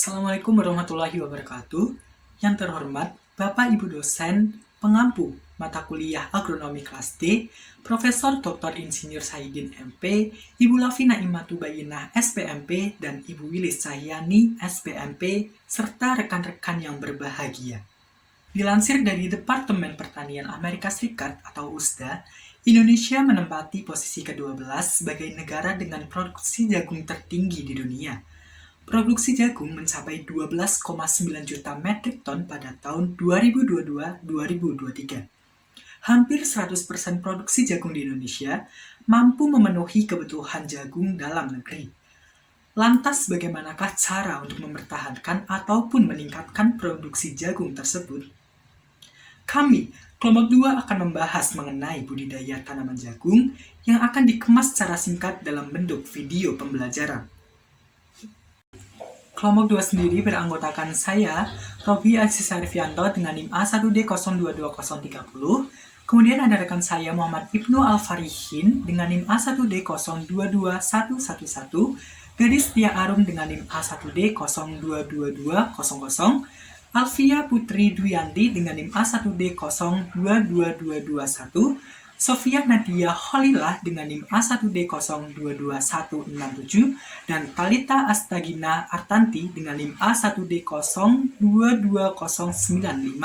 Assalamualaikum warahmatullahi wabarakatuh. Yang terhormat Bapak Ibu dosen pengampu mata kuliah agronomi kelas D, Profesor Dr. Insinyur Saidin MP, Ibu Lavina Imatu Bayinah SPMP, dan Ibu Wilis Cahyani SPMP, serta rekan-rekan yang berbahagia. Dilansir dari Departemen Pertanian Amerika Serikat atau USDA, Indonesia menempati posisi ke-12 sebagai negara dengan produksi jagung tertinggi di dunia. Produksi jagung mencapai 12,9 juta metrik ton pada tahun 2022-2023. Hampir 100% produksi jagung di Indonesia mampu memenuhi kebutuhan jagung dalam negeri. Lantas bagaimanakah cara untuk mempertahankan ataupun meningkatkan produksi jagung tersebut? Kami, kelompok 2 akan membahas mengenai budidaya tanaman jagung yang akan dikemas secara singkat dalam bentuk video pembelajaran. Kelompok 2 sendiri beranggotakan saya, Robi Aziz Arifianto dengan NIM A1D022030. Kemudian ada rekan saya Muhammad Ibnu Al-Farihin dengan NIM A1D022111. Gadis Tia Arum dengan NIM A1D022200. Alfia Putri Duyanti dengan NIM A1D022221. Sofia Nadia Holilah dengan NIM A1D022167 dan Talita Astagina Artanti dengan NIM A1D022095.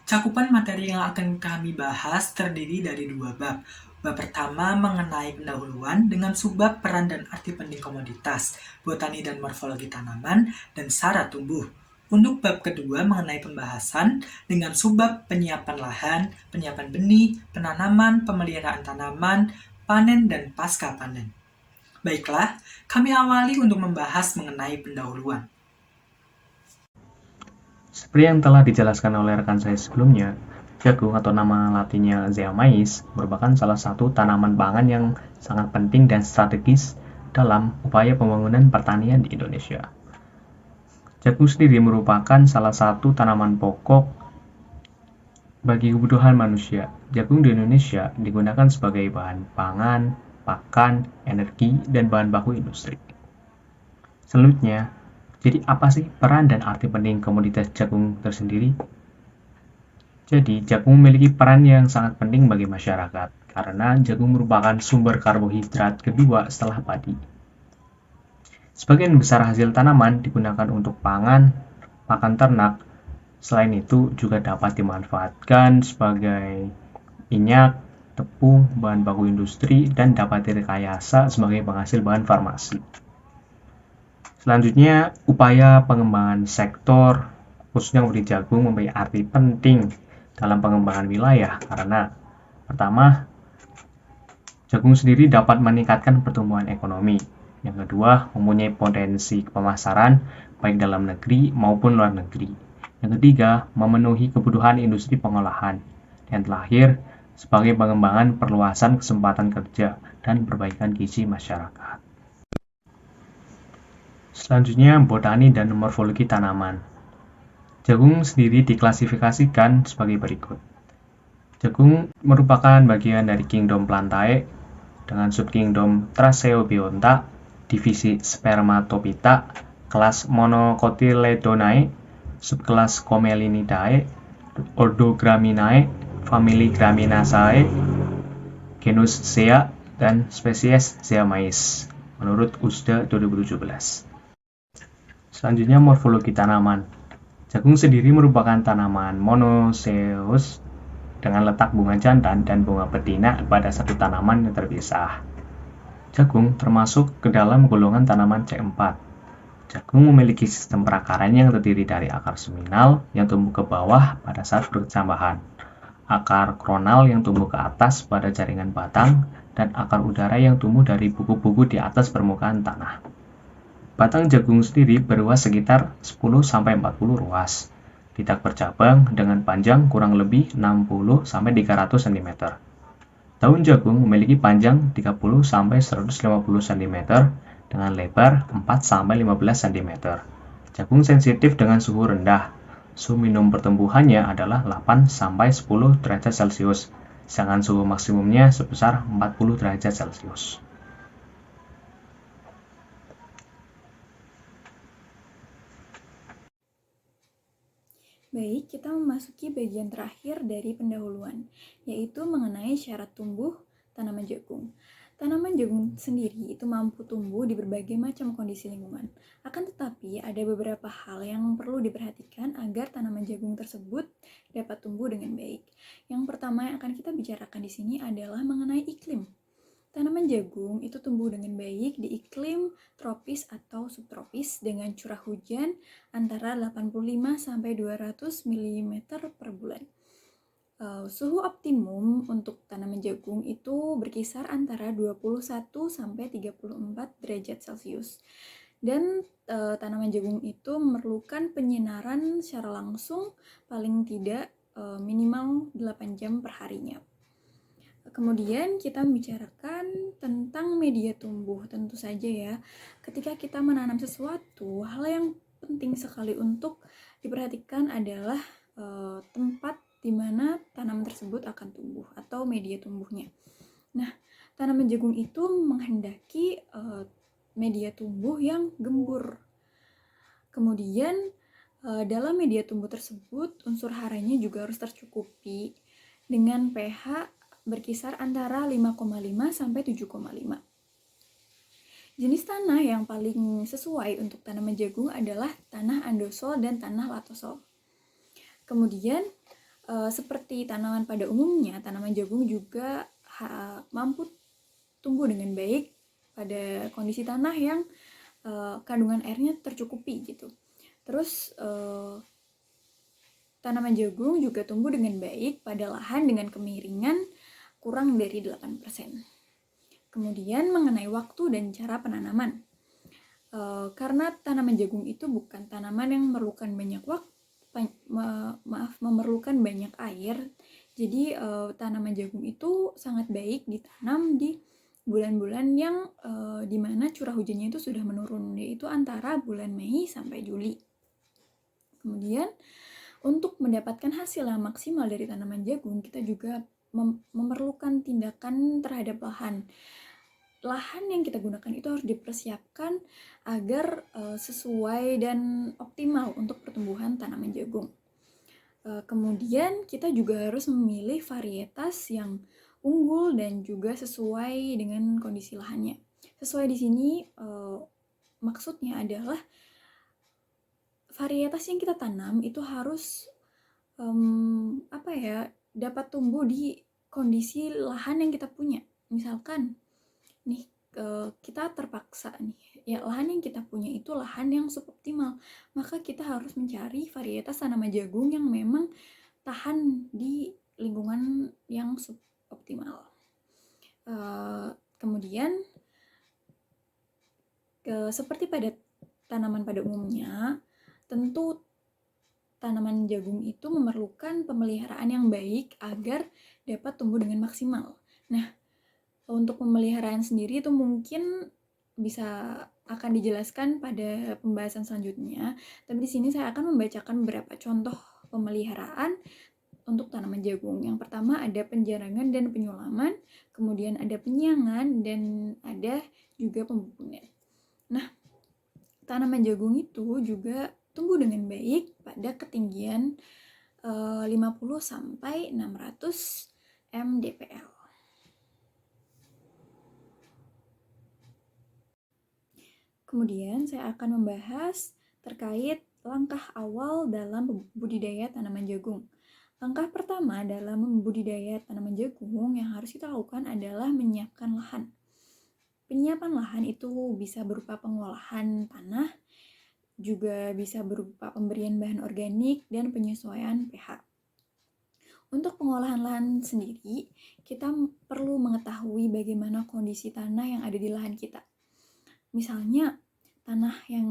Cakupan materi yang akan kami bahas terdiri dari 2 bab. Bab pertama mengenai pendahuluan dengan subbab peran dan arti penting komoditas, botani dan morfologi tanaman, dan syarat tumbuh. Untuk bab kedua mengenai pembahasan dengan subbab penyiapan lahan, penyiapan benih, penanaman, pemeliharaan tanaman, panen, dan pasca panen. Baiklah, kami awali untuk membahas mengenai pendahuluan. Seperti yang telah dijelaskan oleh rekan saya sebelumnya, jagung atau nama latinnya Zea mays merupakan salah satu tanaman pangan yang sangat penting dan strategis dalam upaya pembangunan pertanian di Indonesia. Jagung sendiri merupakan salah satu tanaman pokok bagi kebutuhan manusia. Jagung di Indonesia digunakan sebagai bahan pangan, pakan, energi, dan bahan baku industri. Selanjutnya, jadi apa sih peran dan arti penting komoditas jagung tersendiri? Jadi, jagung memiliki peran yang sangat penting bagi masyarakat, karena jagung merupakan sumber karbohidrat kedua setelah padi. Sebagian besar hasil tanaman digunakan untuk pangan, pakan ternak. Selain itu, juga dapat dimanfaatkan sebagai minyak, tepung, bahan baku industri, dan dapat direkayasa sebagai penghasil bahan farmasi. Selanjutnya, upaya pengembangan sektor, khususnya komoditi jagung, memiliki arti penting dalam pengembangan wilayah karena pertama, jagung sendiri dapat meningkatkan pertumbuhan ekonomi. Yang kedua, mempunyai potensi pemasaran baik dalam negeri maupun luar negeri. Yang ketiga, memenuhi kebutuhan industri pengolahan. Dan terakhir, sebagai pengembangan perluasan kesempatan kerja dan perbaikan gizi masyarakat. Selanjutnya, botani dan morfologi tanaman. Jagung sendiri diklasifikasikan sebagai berikut. Jagung merupakan bagian dari kingdom Plantae dengan subkingdom Tracheobionta, divisi Spermatophyta, kelas Monocotyledonae, subkelas Comelinidae, ordo Graminae, famili Graminaceae, genus Zea, dan spesies Zea mays menurut USDA 2017. Selanjutnya, morfologi tanaman. Jagung sendiri merupakan tanaman monoecious dengan letak bunga jantan dan bunga betina pada satu tanaman yang terpisah. Jagung termasuk ke dalam golongan tanaman C4. Jagung memiliki sistem perakaran yang terdiri dari akar seminal yang tumbuh ke bawah pada saat berkecambahan, akar kronal yang tumbuh ke atas pada jaringan batang, dan akar udara yang tumbuh dari buku-buku di atas permukaan tanah. Batang jagung sendiri berluas sekitar 10-40 ruas, tidak bercabang dengan panjang kurang lebih 60-300 cm. Daun jagung memiliki panjang 30-150 cm dengan lebar 4-15 cm. Jagung sensitif dengan suhu rendah. Suhu minimum pertumbuhannya adalah 8-10 derajat Celcius, sedangkan suhu maksimumnya sebesar 40 derajat Celcius. Baik, kita memasuki bagian terakhir dari pendahuluan, yaitu mengenai syarat tumbuh tanaman jagung. Tanaman jagung sendiri itu mampu tumbuh di berbagai macam kondisi lingkungan. Akan tetapi, ada beberapa hal yang perlu diperhatikan agar tanaman jagung tersebut dapat tumbuh dengan baik. Yang pertama yang akan kita bicarakan di sini adalah mengenai iklim. Tanaman jagung itu tumbuh dengan baik di iklim tropis atau subtropis dengan curah hujan antara 85 sampai 200 mm per bulan. Suhu optimum untuk tanaman jagung itu berkisar antara 21 sampai 34 derajat Celcius. Dan tanaman jagung itu memerlukan penyinaran secara langsung paling tidak minimal 8 jam per harinya. Kemudian kita membicarakan tentang media tumbuh. Tentu saja ya, ketika kita menanam sesuatu, hal yang penting sekali untuk diperhatikan adalah tempat di mana tanaman tersebut akan tumbuh atau media tumbuhnya. Nah, tanaman jagung itu menghendaki media tumbuh yang gembur. Kemudian dalam media tumbuh tersebut, unsur haranya juga harus tercukupi dengan pH berkisar antara 5,5 sampai 7,5. Jenis tanah yang paling sesuai untuk tanaman jagung adalah tanah andosol dan tanah latosol. Kemudian seperti tanaman pada umumnya, tanaman jagung juga mampu tumbuh dengan baik pada kondisi tanah yang kandungan airnya tercukupi gitu. Terus tanaman jagung juga tumbuh dengan baik pada lahan dengan kemiringan kurang dari 8%. Kemudian mengenai waktu dan cara penanaman. Karena tanaman jagung itu bukan tanaman yang memerlukan banyak memerlukan banyak air. Jadi tanaman jagung itu sangat baik ditanam di bulan-bulan yang dimana curah hujannya itu sudah menurun, yaitu antara bulan Mei sampai Juli. Kemudian untuk mendapatkan hasil yang maksimal dari tanaman jagung, kita juga memerlukan tindakan terhadap lahan. Lahan yang kita gunakan itu harus dipersiapkan agar sesuai dan optimal untuk pertumbuhan tanaman jagung. Kemudian kita juga harus memilih varietas yang unggul dan juga sesuai dengan kondisi lahannya. Sesuai di sini maksudnya adalah varietas yang kita tanam itu harus dapat tumbuh di kondisi lahan yang kita punya. Misalkan nih kita terpaksa nih, ya lahan yang kita punya itu lahan yang suboptimal, maka kita harus mencari varietas tanaman jagung yang memang tahan di lingkungan yang suboptimal. Kemudian seperti pada tanaman pada umumnya, tentu tanaman jagung itu memerlukan pemeliharaan yang baik agar dapat tumbuh dengan maksimal. Nah, untuk pemeliharaan sendiri itu mungkin bisa akan dijelaskan pada pembahasan selanjutnya. Tapi di sini saya akan membacakan beberapa contoh pemeliharaan untuk tanaman jagung. Yang pertama ada penjarangan dan penyulaman, kemudian ada penyiangan, dan ada juga pembubuhan. Nah, tanaman jagung itu juga tumbuh dengan baik pada ketinggian 50 sampai 600 mdpl. Kemudian saya akan membahas terkait langkah awal dalam budidaya tanaman jagung. Langkah pertama dalam membudidaya tanaman jagung yang harus kita lakukan adalah menyiapkan lahan. Penyiapan lahan itu bisa berupa pengolahan tanah, juga bisa berupa pemberian bahan organik dan penyesuaian pH. Untuk pengolahan lahan sendiri, kita perlu mengetahui bagaimana kondisi tanah yang ada di lahan kita. Misalnya, tanah yang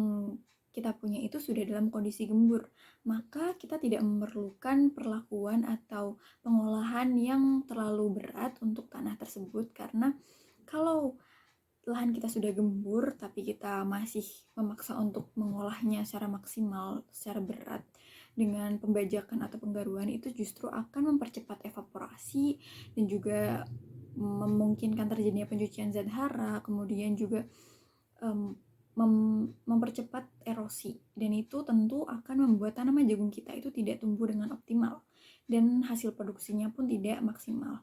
kita punya itu sudah dalam kondisi gembur, maka kita tidak memerlukan perlakuan atau pengolahan yang terlalu berat untuk tanah tersebut, karena kalau lahan kita sudah gembur tapi kita masih memaksa untuk mengolahnya secara maksimal, secara berat dengan pembajakan atau penggaruan, itu justru akan mempercepat evaporasi dan juga memungkinkan terjadinya pencucian zat hara, kemudian juga mempercepat erosi. dan itu tentu akan membuat tanaman jagung kita itu tidak tumbuh dengan optimal dan hasil produksinya pun tidak maksimal.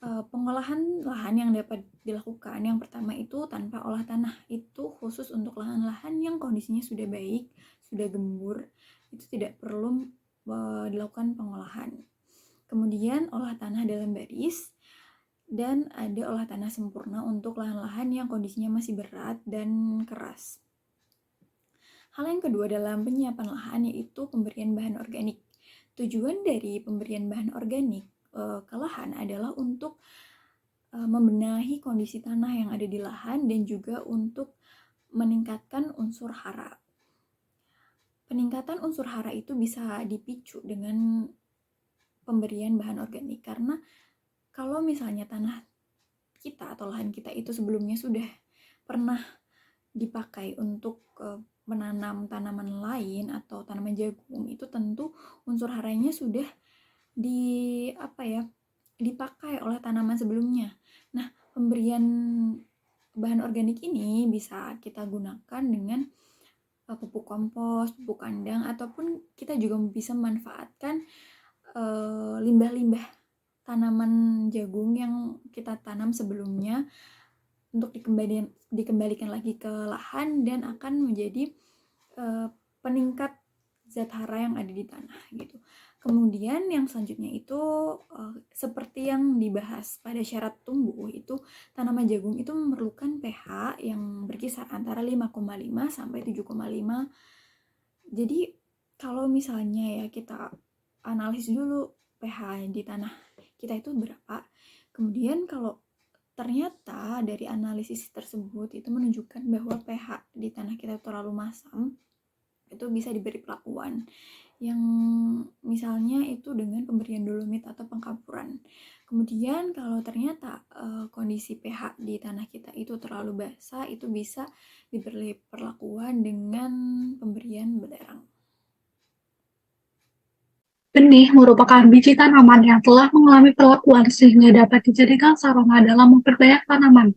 Pengolahan lahan yang dapat dilakukan yang pertama itu tanpa olah tanah, itu khusus untuk lahan-lahan yang kondisinya sudah baik, sudah gembur, itu tidak perlu dilakukan pengolahan. Kemudian olah tanah dalam baris, dan ada olah tanah sempurna untuk lahan-lahan yang kondisinya masih berat dan keras. Hal yang kedua dalam penyiapan lahan yaitu pemberian bahan organik. Tujuan dari pemberian bahan organik ke lahan adalah untuk membenahi kondisi tanah yang ada di lahan dan juga untuk meningkatkan unsur hara. Peningkatan unsur hara itu bisa dipicu dengan pemberian bahan organik, karena kalau misalnya tanah kita atau lahan kita itu sebelumnya sudah pernah dipakai untuk menanam tanaman lain atau tanaman jagung, itu tentu unsur haranya sudah dipakai oleh tanaman sebelumnya. Nah, pemberian bahan organik ini bisa kita gunakan dengan pupuk kompos, pupuk kandang, ataupun kita juga bisa memanfaatkan limbah-limbah tanaman jagung yang kita tanam sebelumnya untuk dikembalikan lagi ke lahan dan akan menjadi peningkat zat hara yang ada di tanah gitu. Kemudian yang selanjutnya itu seperti yang dibahas pada syarat tumbuh, itu tanaman jagung itu memerlukan pH yang berkisar antara 5,5 sampai 7,5. Jadi kalau misalnya ya kita analisis dulu pH di tanah kita itu berapa. Kemudian kalau ternyata dari analisis tersebut itu menunjukkan bahwa pH di tanah kita terlalu masam, itu bisa diberi perlakuan yang misalnya itu dengan pemberian dolomit atau pengkampuran. Kemudian kalau ternyata kondisi pH di tanah kita itu terlalu basah, itu bisa diberi perlakuan dengan pemberian belerang. Benih merupakan biji tanaman yang telah mengalami perlakuan sehingga dapat dijadikan sarana dalam memperbanyak tanaman.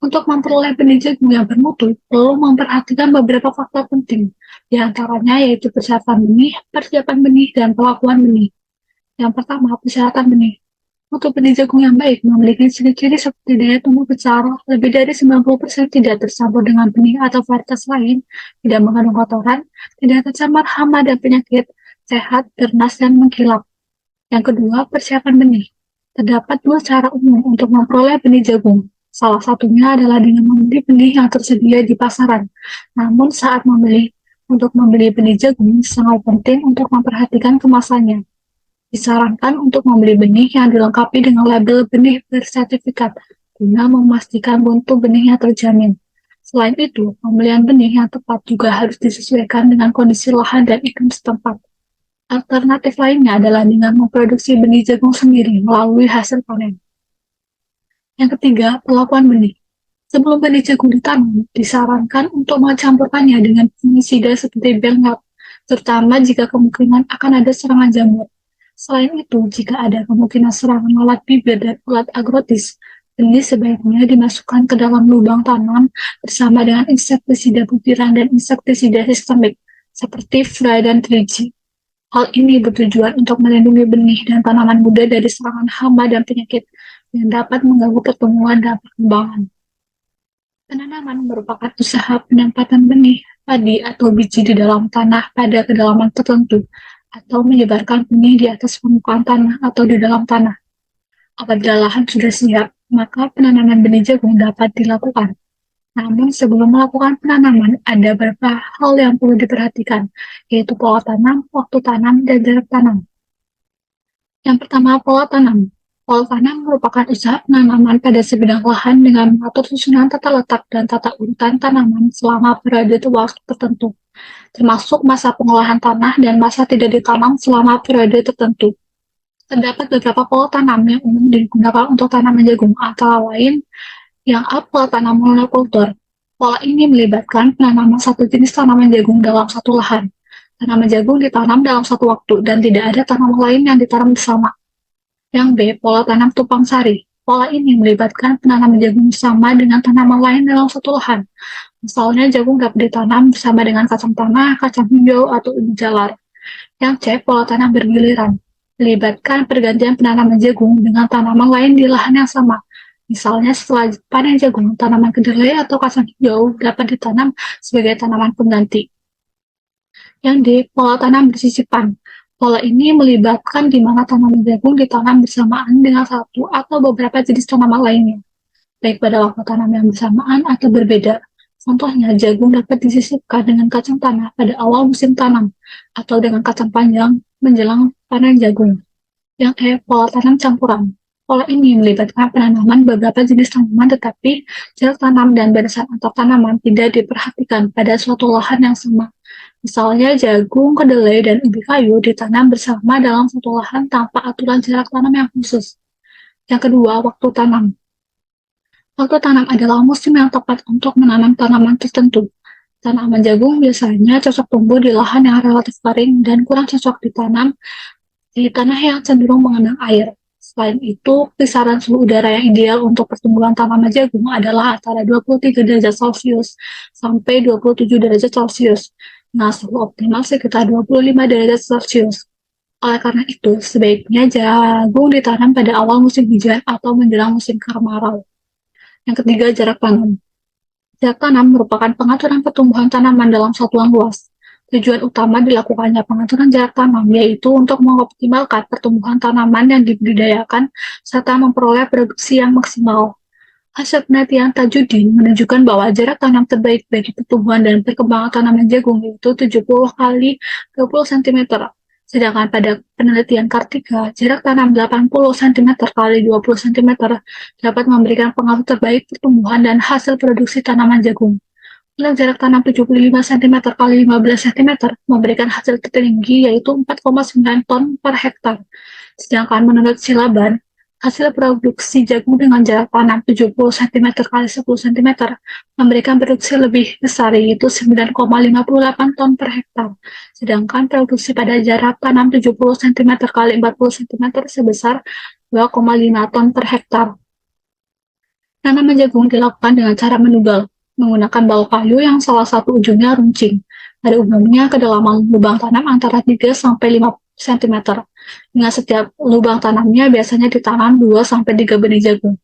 Untuk memperoleh benih jagung yang bermutu, perlu memperhatikan beberapa faktor penting, di antaranya yaitu persiapan benih, dan pelakuan benih. Yang pertama, persyaratan benih. Untuk benih jagung yang baik, memiliki ciri-ciri seperti daya tumbuh besar, lebih dari 90% tidak tercampur dengan benih atau varietas lain, tidak mengandung kotoran, tidak tercemar hama dan penyakit, sehat, bernas, dan mengkilap. Yang kedua, persiapan benih. Terdapat dua cara umum untuk memperoleh benih jagung. Salah satunya adalah dengan membeli benih yang tersedia di pasaran. Namun saat untuk membeli benih jagung, sangat penting untuk memperhatikan kemasannya. Disarankan untuk membeli benih yang dilengkapi dengan label benih bersertifikat, guna memastikan mutu benihnya terjamin. Selain itu, pembelian benih yang tepat juga harus disesuaikan dengan kondisi lahan dan iklim setempat. Alternatif lainnya adalah dengan memproduksi benih jagung sendiri melalui hasil panen. Yang ketiga, perlakuan benih. Sebelum benih jagung ditanam, disarankan untuk mencampurkannya dengan fungisida seperti Benlab, terutama jika kemungkinan akan ada serangan jamur. Selain itu, jika ada kemungkinan serangan lalat bibir dan ulat agrotis, benih sebaiknya dimasukkan ke dalam lubang tanam bersama dengan insektisida butiran dan insektisida sistemik, seperti Fly dan 3G. Hal ini bertujuan untuk melindungi benih dan tanaman muda dari serangan hama dan penyakit yang dapat mengganggu pertumbuhan dan perkembangan. Penanaman merupakan usaha penempatan benih, padi, atau biji di dalam tanah pada kedalaman tertentu, atau menyebarkan benih di atas permukaan tanah atau di dalam tanah. Apabila lahan sudah siap, maka penanaman benih jagung dapat dilakukan. Namun sebelum melakukan penanaman, ada beberapa hal yang perlu diperhatikan, yaitu pola tanam, waktu tanam, dan jarak tanam. Yang pertama, pola tanam. Pola tanam merupakan usaha penanaman pada sebidang lahan dengan mengatur susunan tata letak dan tata urutan tanaman selama periode waktu tertentu, termasuk masa pengolahan tanah dan masa tidak ditanam selama periode tertentu. Terdapat beberapa pola tanam yang umum digunakan untuk tanaman jagung, antara lain yang pola tanam monokultur. Pola ini melibatkan penanaman satu jenis tanaman jagung dalam satu lahan. Tanaman jagung ditanam dalam satu waktu dan tidak ada tanaman lain yang ditanam bersama. Yang B, pola tanam tumpang sari. Pola ini melibatkan penanaman jagung bersama dengan tanaman lain dalam satu lahan. Misalnya jagung dapat ditanam bersama dengan kacang tanah, kacang hijau, atau ubi jalar. Yang C, pola tanam bergiliran. Melibatkan pergantian penanaman jagung dengan tanaman lain di lahan yang sama. Misalnya setelah panen jagung, tanaman kedelai atau kacang hijau dapat ditanam sebagai tanaman pengganti. Yang D, pola tanam bersisipan. Pola ini melibatkan di mana tanaman jagung ditanam bersamaan dengan satu atau beberapa jenis tanaman lainnya, baik pada waktu tanam yang bersamaan atau berbeda. Contohnya, jagung dapat disisipkan dengan kacang tanah pada awal musim tanam, atau dengan kacang panjang menjelang panen jagung. Yang E, pola tanam campuran. Pola ini melibatkan penanaman beberapa jenis tanaman, tetapi jarak tanam dan barisan antar tanaman tidak diperhatikan pada suatu lahan yang sama. Misalnya jagung, kedelai, dan ubi kayu ditanam bersama dalam satu lahan tanpa aturan jarak tanam yang khusus. Yang kedua, waktu tanam. Waktu tanam adalah musim yang tepat untuk menanam tanaman tertentu. Tanaman jagung biasanya cocok tumbuh di lahan yang relatif kering dan kurang cocok ditanam di tanah yang cenderung mengenang air. Selain itu, kisaran suhu udara yang ideal untuk pertumbuhan tanaman jagung adalah antara 23 derajat Celcius sampai 27 derajat Celcius. Nah, suhu optimal sekitar 25 derajat Celcius. Oleh karena itu, sebaiknya jagung ditanam pada awal musim hujan atau menjelang musim kemarau. Yang ketiga, jarak tanam. Jarak tanam merupakan pengaturan pertumbuhan tanaman dalam satuan luas. Tujuan utama dilakukannya pengaturan jarak tanam yaitu untuk mengoptimalkan pertumbuhan tanaman yang dibudidayakan serta memperoleh produksi yang maksimal. Hasil penelitian Tajudin menunjukkan bahwa jarak tanam terbaik bagi pertumbuhan dan perkembangan tanaman jagung yaitu 70 kali 20 cm. Sedangkan pada penelitian Kartika, jarak tanam 80 cm kali 20 cm dapat memberikan pengaruh terbaik pertumbuhan dan hasil produksi tanaman jagung. Untuk jarak tanam 75 cm kali 15 cm memberikan hasil tertinggi yaitu 4,9 ton per hektar. Sedangkan menurut Silaban, hasil produksi jagung dengan jarak tanam 70 cm kali 10 cm memberikan produksi lebih besar yaitu 9,58 ton per hektar. Sedangkan produksi pada jarak tanam 70 cm kali 40 cm sebesar 2,5 ton per hektar. Tanaman jagung dilakukan dengan cara menugal, menggunakan bal kayu yang salah satu ujungnya runcing. Pada umumnya, kedalaman lubang tanam antara 3 sampai 5 cm. Dengan setiap lubang tanamnya biasanya ditanam 2 sampai 3 benih jagung.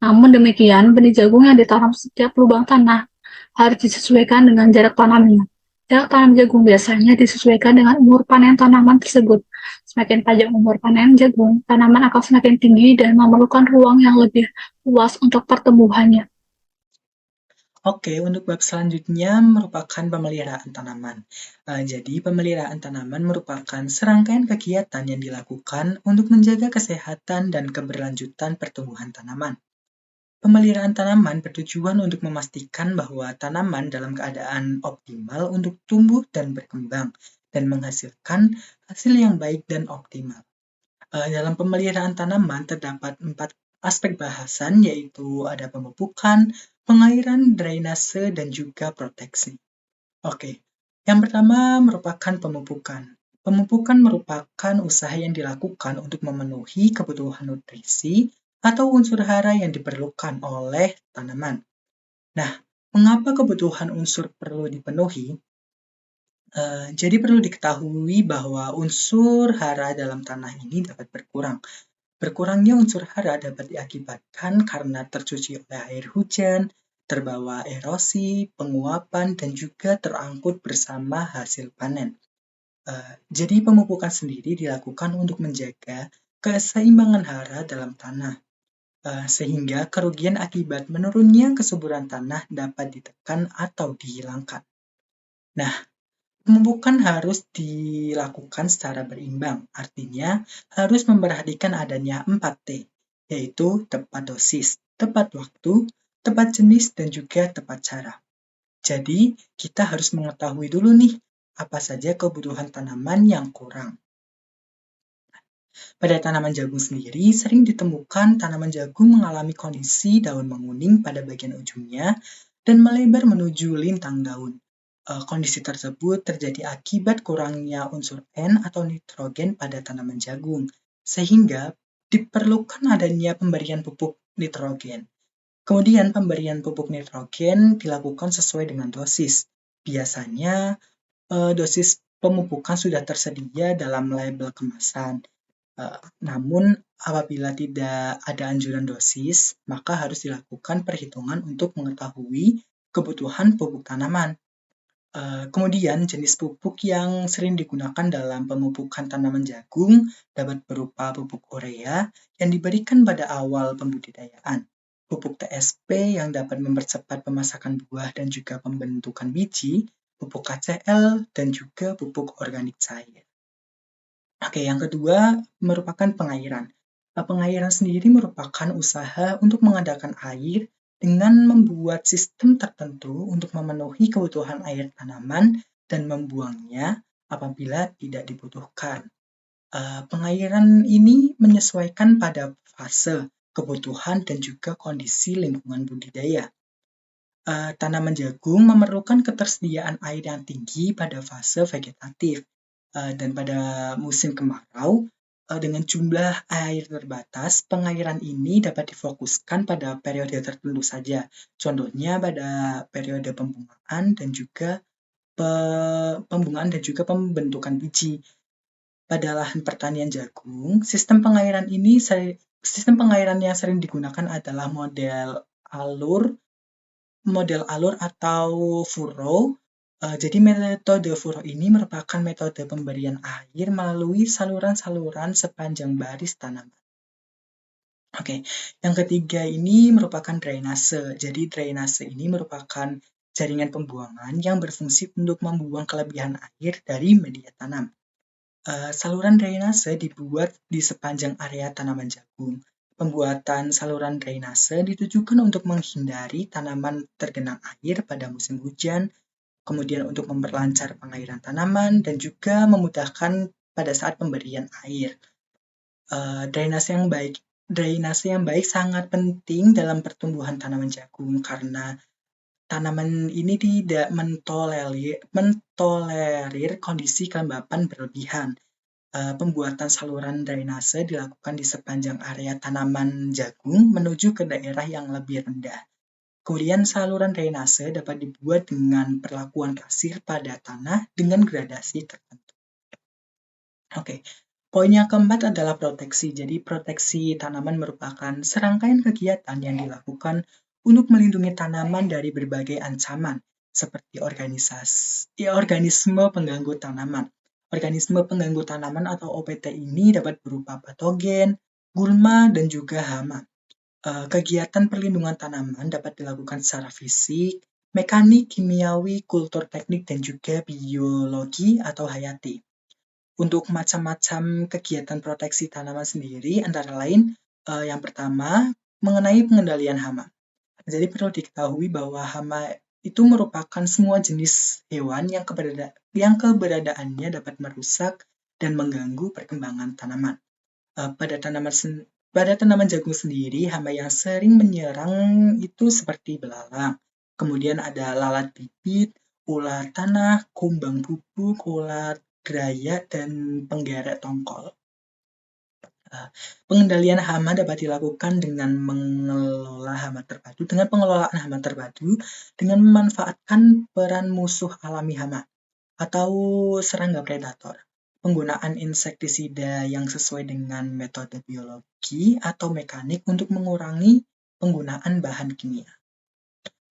Namun demikian, benih jagung yang ditanam setiap lubang tanah harus disesuaikan dengan jarak tanamnya. Jarak tanam jagung biasanya disesuaikan dengan umur panen tanaman tersebut. Semakin panjang umur panen jagung, tanaman akan semakin tinggi dan memerlukan ruang yang lebih luas untuk pertumbuhannya. Oke, untuk bab selanjutnya merupakan pemeliharaan tanaman. Jadi, pemeliharaan tanaman merupakan serangkaian kegiatan yang dilakukan untuk menjaga kesehatan dan keberlanjutan pertumbuhan tanaman. Pemeliharaan tanaman bertujuan untuk memastikan bahwa tanaman dalam keadaan optimal untuk tumbuh dan berkembang, dan menghasilkan hasil yang baik dan optimal. Dalam pemeliharaan tanaman terdapat 4 aspek bahasan, yaitu ada pemupukan, pengairan, drainase, dan juga proteksi. Oke, yang pertama merupakan pemupukan. Pemupukan merupakan usaha yang dilakukan untuk memenuhi kebutuhan nutrisi atau unsur hara yang diperlukan oleh tanaman. Nah, mengapa kebutuhan unsur perlu dipenuhi? Jadi perlu diketahui bahwa unsur hara dalam tanah ini dapat berkurang. Berkurangnya unsur hara dapat diakibatkan karena tercuci oleh air hujan, terbawa erosi, penguapan, dan juga terangkut bersama hasil panen. Jadi pemupukan sendiri dilakukan untuk menjaga keseimbangan hara dalam tanah, sehingga kerugian akibat menurunnya kesuburan tanah dapat ditekan atau dihilangkan. Nah, pemupukan harus dilakukan secara berimbang, artinya harus memperhatikan adanya 4T, yaitu tepat dosis, tepat waktu, tepat jenis, dan juga tepat cara. Jadi, kita harus mengetahui dulu nih, apa saja kebutuhan tanaman yang kurang. Pada tanaman jagung sendiri, sering ditemukan tanaman jagung mengalami kondisi daun menguning pada bagian ujungnya dan melebar menuju lintang daun. Kondisi tersebut terjadi akibat kurangnya unsur N atau nitrogen pada tanaman jagung, sehingga diperlukan adanya pemberian pupuk nitrogen. Kemudian pemberian pupuk nitrogen dilakukan sesuai dengan dosis. Biasanya dosis pemupukan sudah tersedia dalam label kemasan. Namun apabila tidak ada anjuran dosis, maka harus dilakukan perhitungan untuk mengetahui kebutuhan pupuk tanaman. Kemudian jenis pupuk yang sering digunakan dalam pemupukan tanaman jagung dapat berupa pupuk urea yang diberikan pada awal pembudidayaan, pupuk TSP yang dapat mempercepat pemasakan buah dan juga pembentukan biji, pupuk KCl, dan juga pupuk organik cair. Oke, yang kedua merupakan pengairan. Pengairan sendiri merupakan usaha untuk mengadakan air dengan membuat sistem tertentu untuk memenuhi kebutuhan air tanaman dan membuangnya apabila tidak dibutuhkan. Pengairan ini menyesuaikan pada fase, kebutuhan, dan juga kondisi lingkungan budidaya. Tanaman jagung memerlukan ketersediaan air yang tinggi pada fase vegetatif, dan pada musim kemarau, dengan jumlah air terbatas, pengairan ini dapat difokuskan pada periode tertentu saja. Contohnya pada periode pembungaan dan juga pembentukan biji. Pada lahan pertanian jagung, sistem pengairan yang sering digunakan adalah model alur atau furrow. Jadi metode furrow ini merupakan metode pemberian air melalui saluran-saluran sepanjang baris tanaman. Oke, yang ketiga ini merupakan drainase. Jadi drainase ini merupakan jaringan pembuangan yang berfungsi untuk membuang kelebihan air dari media tanam. Saluran drainase dibuat di sepanjang area tanaman jagung. Pembuatan saluran drainase ditujukan untuk menghindari tanaman tergenang air pada musim hujan, kemudian untuk memperlancar pengairan tanaman, dan juga memudahkan pada saat pemberian air. Drainase yang baik sangat penting dalam pertumbuhan tanaman jagung karena tanaman ini tidak mentolerir kondisi kelembapan berlebihan. Pembuatan saluran drainase dilakukan di sepanjang area tanaman jagung menuju ke daerah yang lebih rendah. Kemudian saluran drainase dapat dibuat dengan perlakuan pasir pada tanah dengan gradasi tertentu. Oke, poin yang keempat adalah proteksi. Jadi proteksi tanaman merupakan serangkaian kegiatan yang dilakukan untuk melindungi tanaman dari berbagai ancaman seperti organisme pengganggu tanaman. Organisme pengganggu tanaman atau OPT ini dapat berupa patogen, gulma, dan juga hama. Kegiatan perlindungan tanaman dapat dilakukan secara fisik, mekanik, kimiawi, kultur teknik, dan juga biologi atau hayati. Untuk macam-macam kegiatan proteksi tanaman sendiri, antara lain yang pertama mengenai pengendalian hama. Jadi perlu diketahui bahwa hama itu merupakan semua jenis hewan yang keberadaannya dapat merusak dan mengganggu perkembangan tanaman. Pada tanaman jagung sendiri, hama yang sering menyerang itu seperti belalang. Kemudian ada lalat bibit, ulat tanah, kumbang bubuk, ulat geraya, dan penggeret tongkol. Pengendalian hama dapat dilakukan dengan pengelolaan hama terpadu dengan memanfaatkan peran musuh alami hama atau serangga predator. Penggunaan insektisida yang sesuai dengan metode biologi atau mekanik untuk mengurangi penggunaan bahan kimia.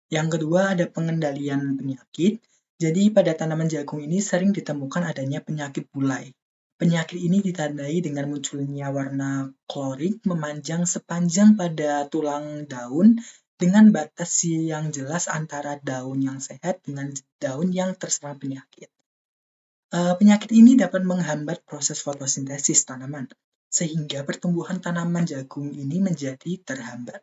Yang kedua ada pengendalian penyakit. Jadi pada tanaman jagung ini sering ditemukan adanya penyakit bulai. Penyakit ini ditandai dengan munculnya warna klorik memanjang sepanjang pada tulang daun dengan batas yang jelas antara daun yang sehat dengan daun yang terserang penyakit. Penyakit ini dapat menghambat proses fotosintesis tanaman, sehingga pertumbuhan tanaman jagung ini menjadi terhambat.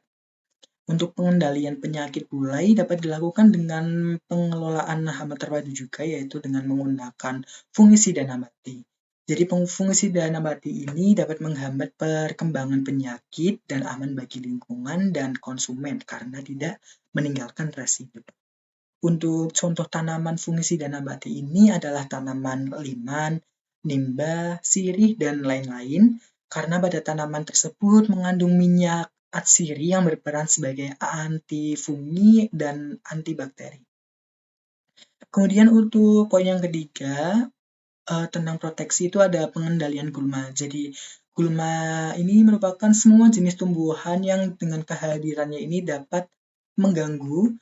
Untuk pengendalian penyakit bulai dapat dilakukan dengan pengelolaan hama terpadu juga, yaitu dengan menggunakan fungisida nabati. Jadi fungisida nabati ini dapat menghambat perkembangan penyakit dan aman bagi lingkungan dan konsumen karena tidak meninggalkan residu. Untuk contoh tanaman fungisida nabati ini adalah tanaman liman, nimba, sirih, dan lain-lain karena pada tanaman tersebut mengandung minyak atsiri yang berperan sebagai antifungi dan antibakteri. Kemudian untuk poin yang ketiga, tentang proteksi itu ada pengendalian gulma. Jadi gulma ini merupakan semua jenis tumbuhan yang dengan kehadirannya ini dapat mengganggu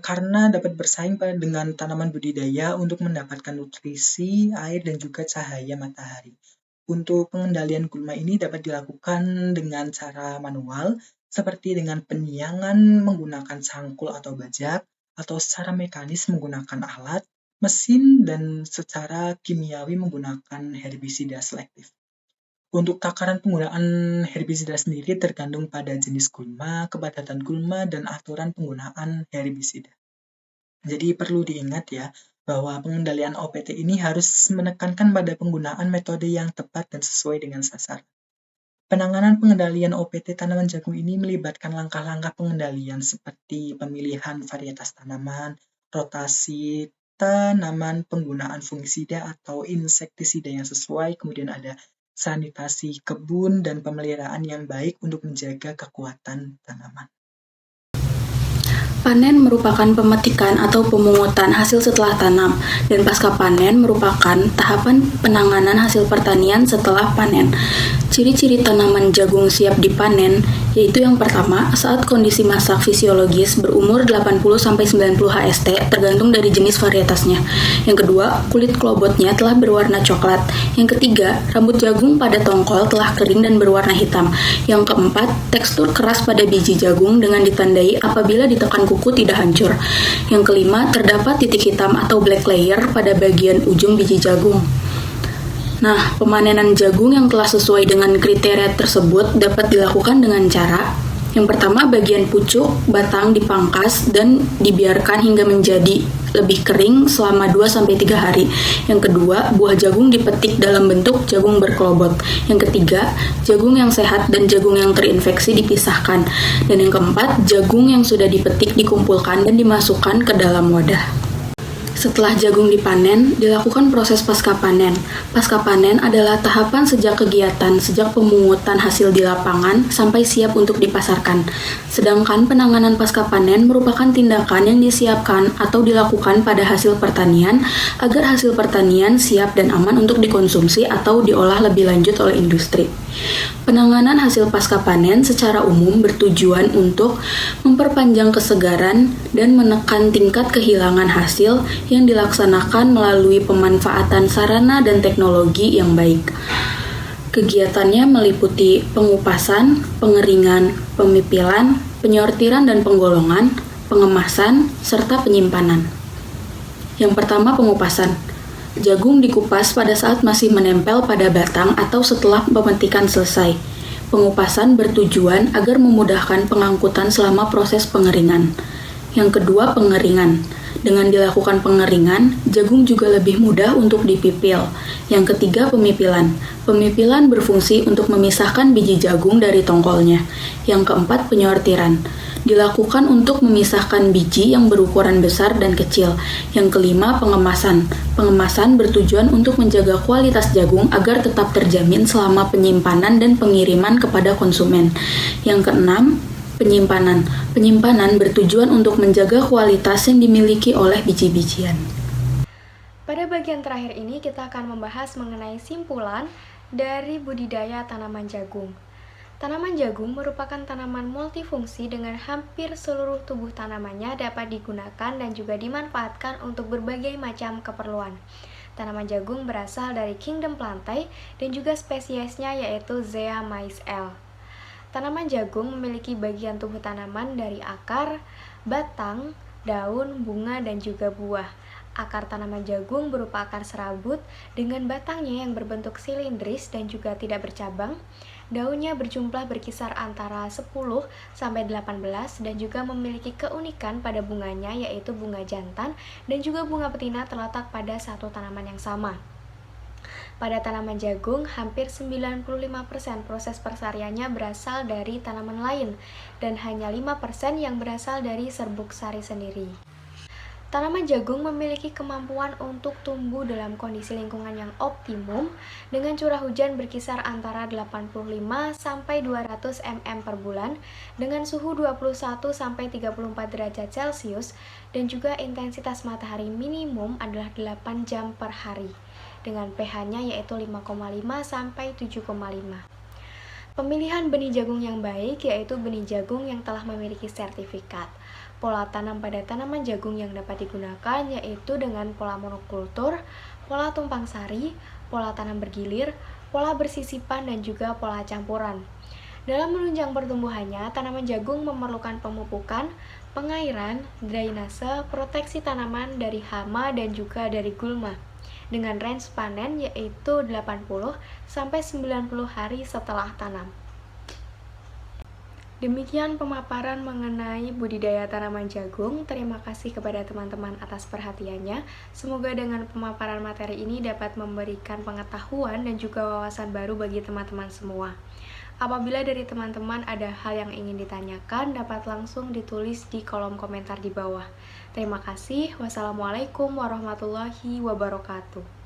karena dapat bersaing dengan tanaman budidaya untuk mendapatkan nutrisi, air, dan juga cahaya matahari. Untuk pengendalian gulma ini dapat dilakukan dengan cara manual, seperti dengan penyiangan menggunakan cangkul atau bajak, atau secara mekanis menggunakan alat, mesin, dan secara kimiawi menggunakan herbisida selektif. Untuk takaran penggunaan herbisida sendiri tergantung pada jenis gulma, kepadatan gulma, dan aturan penggunaan herbisida. Jadi perlu diingat ya, bahwa pengendalian OPT ini harus menekankan pada penggunaan metode yang tepat dan sesuai dengan sasaran. Penanganan pengendalian OPT tanaman jagung ini melibatkan langkah-langkah pengendalian seperti pemilihan varietas tanaman, rotasi tanaman, penggunaan fungisida atau insektisida yang sesuai, kemudian ada sanitasi kebun dan pemeliharaan yang baik untuk menjaga kekuatan tanaman. Panen merupakan pemetikan atau pemungutan hasil setelah tanam, dan pasca panen merupakan tahapan penanganan hasil pertanian setelah panen. Ciri-ciri tanaman jagung siap dipanen yaitu yang pertama, saat kondisi masak fisiologis berumur 80-90 HST tergantung dari jenis varietasnya. Yang kedua, kulit klobotnya telah berwarna coklat. Yang ketiga, rambut jagung pada tongkol telah kering dan berwarna hitam. Yang keempat, tekstur keras pada biji jagung dengan ditandai apabila ditekan kuku tidak hancur. Yang kelima, terdapat titik hitam atau black layer pada bagian ujung biji jagung. Nah, pemanenan jagung yang telah sesuai dengan kriteria tersebut dapat dilakukan dengan cara yang pertama, bagian pucuk, batang dipangkas dan dibiarkan hingga menjadi lebih kering selama 2-3 hari. Yang kedua, buah jagung dipetik dalam bentuk jagung berkelobot. Yang ketiga, jagung yang sehat dan jagung yang terinfeksi dipisahkan. Dan yang keempat, jagung yang sudah dipetik dikumpulkan dan dimasukkan ke dalam wadah. Setelah jagung dipanen, dilakukan proses pasca panen. Pasca panen adalah tahapan sejak pemungutan hasil di lapangan sampai siap untuk dipasarkan. Sedangkan penanganan pasca panen merupakan tindakan yang disiapkan atau dilakukan pada hasil pertanian agar hasil pertanian siap dan aman untuk dikonsumsi atau diolah lebih lanjut oleh industri. Penanganan hasil pasca panen secara umum bertujuan untuk memperpanjang kesegaran dan menekan tingkat kehilangan hasil yang dilaksanakan melalui pemanfaatan sarana dan teknologi yang baik. Kegiatannya meliputi pengupasan, pengeringan, pemipilan, penyortiran dan penggolongan, pengemasan, serta penyimpanan. Yang pertama, pengupasan. Jagung dikupas pada saat masih menempel pada batang atau setelah pemetikan selesai. Pengupasan bertujuan agar memudahkan pengangkutan selama proses pengeringan. Yang kedua, pengeringan. Dengan dilakukan pengeringan, jagung juga lebih mudah untuk dipipil. Yang ketiga, pemipilan. Pemipilan berfungsi untuk memisahkan biji jagung dari tongkolnya. Yang keempat, penyortiran. Dilakukan untuk memisahkan biji yang berukuran besar dan kecil. Yang kelima, pengemasan. Pengemasan bertujuan untuk menjaga kualitas jagung agar tetap terjamin selama penyimpanan dan pengiriman kepada konsumen. Yang keenam, penyimpanan. Penyimpanan bertujuan untuk menjaga kualitas yang dimiliki oleh biji-bijian. Pada bagian terakhir ini kita akan membahas mengenai simpulan dari budidaya tanaman jagung. Tanaman jagung merupakan tanaman multifungsi dengan hampir seluruh tubuh tanamannya dapat digunakan dan juga dimanfaatkan untuk berbagai macam keperluan. Tanaman jagung berasal dari kingdom Plantae dan juga spesiesnya yaitu Zea mays L. Tanaman jagung memiliki bagian tubuh tanaman dari akar, batang, daun, bunga, dan juga buah. Akar tanaman jagung berupa akar serabut dengan batangnya yang berbentuk silindris dan juga tidak bercabang. Daunnya berjumlah berkisar antara 10-18 dan juga memiliki keunikan pada bunganya yaitu bunga jantan dan juga bunga betina terletak pada satu tanaman yang sama. Pada tanaman jagung, hampir 95% proses persariannya berasal dari tanaman lain dan hanya 5% yang berasal dari serbuk sari sendiri. Tanaman jagung memiliki kemampuan untuk tumbuh dalam kondisi lingkungan yang optimum dengan curah hujan berkisar antara 85 sampai 200 mm per bulan dengan suhu 21 sampai 34 derajat Celcius dan juga intensitas matahari minimum adalah 8 jam per hari dengan pH-nya yaitu 5,5 sampai 7,5. Pemilihan benih jagung yang baik yaitu benih jagung yang telah memiliki sertifikat. Pola tanam pada tanaman jagung yang dapat digunakan yaitu dengan pola monokultur, pola tumpang sari, pola tanam bergilir, pola bersisipan, dan juga pola campuran. Dalam menunjang pertumbuhannya, tanaman jagung memerlukan pemupukan, pengairan, drainase, proteksi tanaman dari hama dan juga dari gulma. Dengan range panen yaitu 80 sampai 90 hari setelah tanam. Demikian pemaparan mengenai budidaya tanaman jagung. Terima kasih kepada teman-teman atas perhatiannya. Semoga dengan pemaparan materi ini dapat memberikan pengetahuan dan juga wawasan baru bagi teman-teman semua. Apabila dari teman-teman ada hal yang ingin ditanyakan, dapat langsung ditulis di kolom komentar di bawah. Terima kasih. Wassalamualaikum warahmatullahi wabarakatuh.